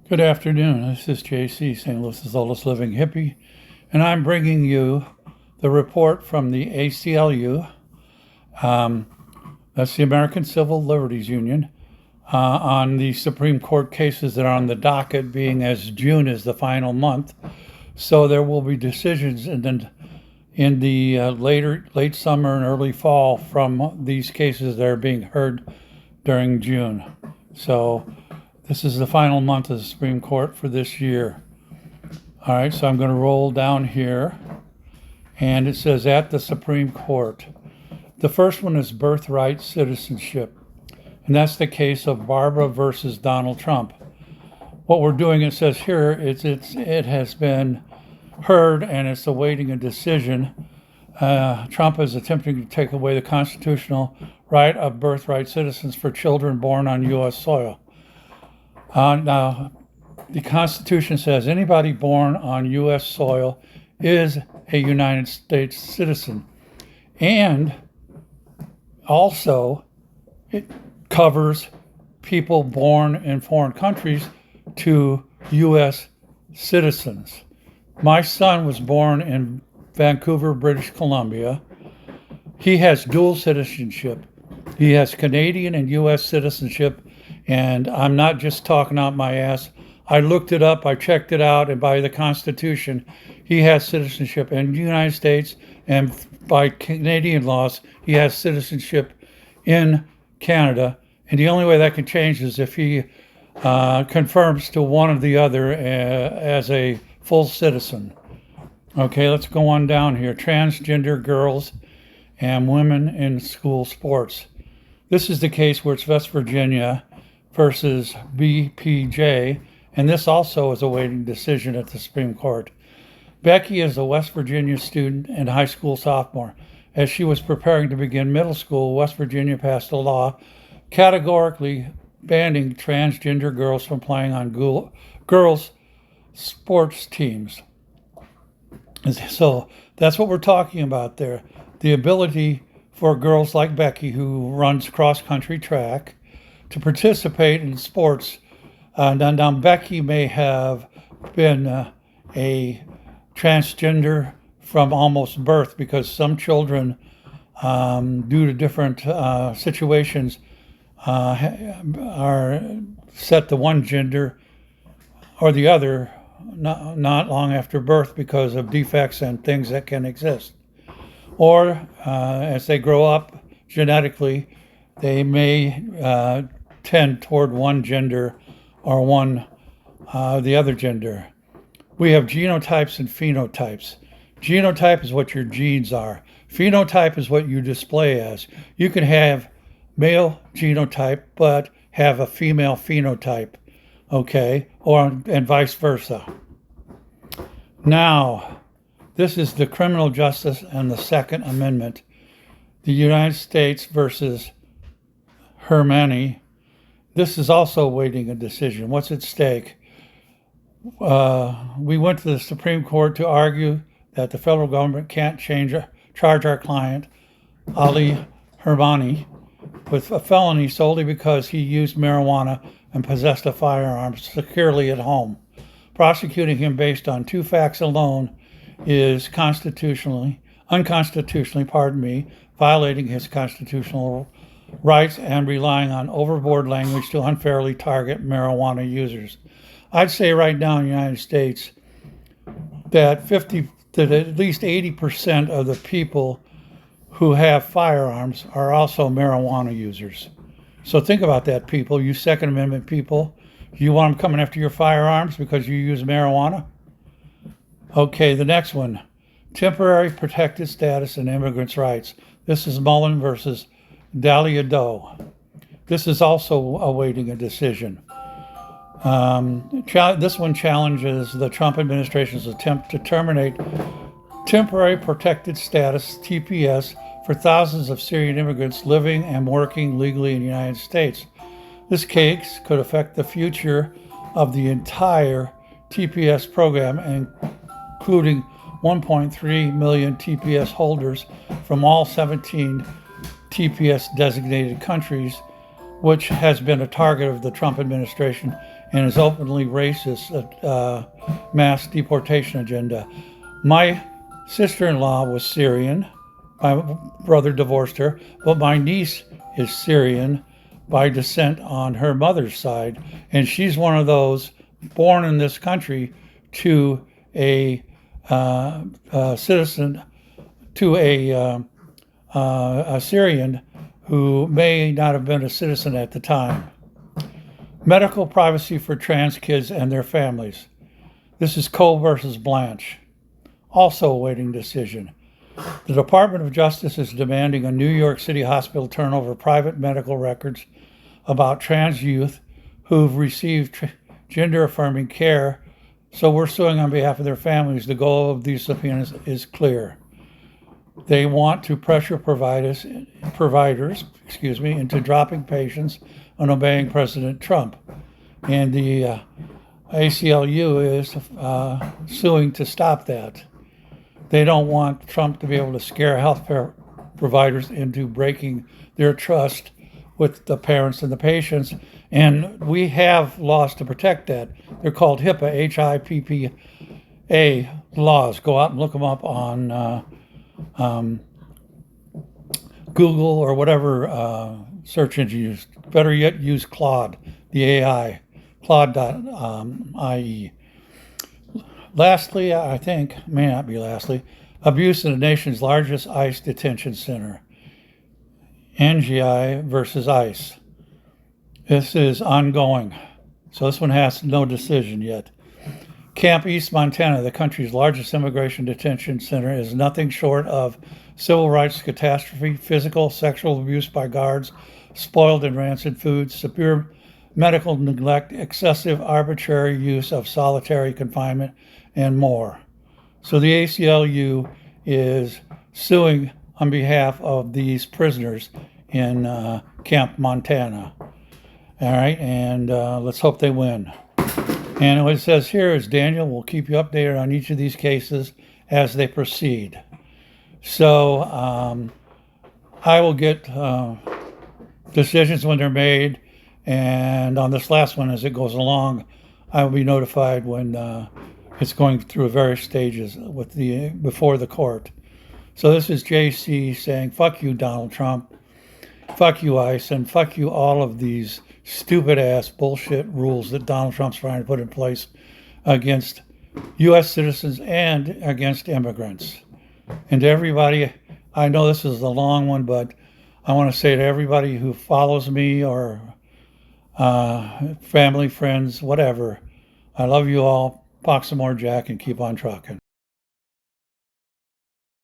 Good afternoon. This is JC, St. Louis's oldest living hippie, and I'm bringing you the report from the ACLU. That's the American Civil Liberties Union, on the Supreme Court cases that are on the docket, being as June is the final month. So there will be decisions in the late summer and early fall from these cases that are being heard during June. So this is the final month of the Supreme Court for this year. All right, so I'm going to roll down here, and it says at the Supreme Court. The first one is birthright citizenship, and that's the case of Barbara versus Donald Trump. What we're doing, it says here, it has been heard and it's awaiting a decision. Trump is attempting to take away the constitutional right of birthright citizens for children born on U.S. soil. Now, the Constitution says anybody born on U.S. soil is a United States citizen. And also, it covers people born in foreign countries to U.S. citizens. My son was born in Vancouver, British Columbia. He has dual citizenship. He has Canadian and U.S. citizenship. And I'm not just talking out my ass. I looked it up, I checked it out, and by the Constitution, he has citizenship in the United States, and by Canadian laws, he has citizenship in Canada. And the only way that can change is if he confirms to one or the other as a full citizen. Okay, let's go on down here. Transgender girls and women in school sports. This is the case where it's West Virginia versus BPJ, and this also is awaiting decision at the Supreme Court. Becky is a West Virginia student and high school sophomore. As she was preparing to begin middle school, West Virginia passed a law categorically banning transgender girls from playing on girls' sports teams. So that's what we're talking about there. The ability for girls like Becky, who runs cross-country track, to participate in sports. Now, Becky may have been a transgender from almost birth, because some children, due to different situations, are set to one gender or the other not long after birth because of defects and things that can exist. Or as they grow up genetically, they may tend toward one gender or the other gender. We have genotypes and phenotypes. Genotype is what your genes are. Phenotype is what you display as. You can have male genotype but have a female phenotype, okay, and vice versa. Now, this is the criminal justice and the Second Amendment. The United States versus Hermani. This is also awaiting a decision. What's at stake? We went to the Supreme Court to argue that the federal government can't charge our client, Ali Hermani, with a felony solely because he used marijuana and possessed a firearm securely at home. Prosecuting him based on two facts alone is unconstitutionally, violating his constitutional rights and relying on overboard language to unfairly target marijuana users. I'd say right now in the United States that at least 80% of the people who have firearms are also marijuana users. So think about that, people, you Second Amendment people. You want them coming after your firearms because you use marijuana? Okay, the next one, temporary protected status and immigrants' rights. This is Mullen versus Dahlia Doe. This is also awaiting a decision. This one challenges the Trump administration's attempt to terminate temporary protected status, TPS, for thousands of Syrian immigrants living and working legally in the United States. This case could affect the future of the entire TPS program, including 1.3 million TPS holders from all 17 TPS designated countries, which has been a target of the Trump administration and is openly racist mass deportation agenda. My sister-in-law was Syrian. My brother divorced her, but my niece is Syrian by descent on her mother's side, and she's one of those born in this country to a citizen, to a Syrian who may not have been a citizen at the time. Medical privacy for trans kids and their families. This is Cole versus Blanche. Also awaiting decision. The Department of Justice is demanding a New York City hospital turn over private medical records about trans youth who've received gender-affirming care, so we're suing on behalf of their families. The goal of these subpoenas is clear. They want to pressure providers into dropping patients and obeying President Trump. And the ACLU is suing to stop that. They don't want Trump to be able to scare healthcare providers into breaking their trust with the parents and the patients. And we have laws to protect that. They're called HIPAA, H-I-P-P-A laws. Go out and look them up on Google or whatever search engine you use. Better yet, use Claude, the AI, Claude.ie. Lastly, I think, may not be lastly, abuse in the nation's largest ICE detention center. NGI versus ICE. This is ongoing. So this one has no decision yet. Camp East Montana, the country's largest immigration detention center, is nothing short of civil rights catastrophe, physical, sexual abuse by guards, spoiled and rancid foods, severe medical neglect, excessive arbitrary use of solitary confinement, and more. So the ACLU is suing on behalf of these prisoners in Camp Montana. All right, and let's hope they win. And what it says here is Daniel will keep you updated on each of these cases as they proceed. So I will get decisions when they're made, and on this last one, as it goes along, I will be notified when it's going through various stages before the court. So this is JC saying, fuck you, Donald Trump, fuck you, ICE, and fuck you, all of these stupid-ass bullshit rules that Donald Trump's trying to put in place against U.S. citizens and against immigrants. And to everybody, I know this is a long one, but I want to say to everybody who follows me or family, friends, whatever, I love you all. Pox some more, Jack, and keep on trucking.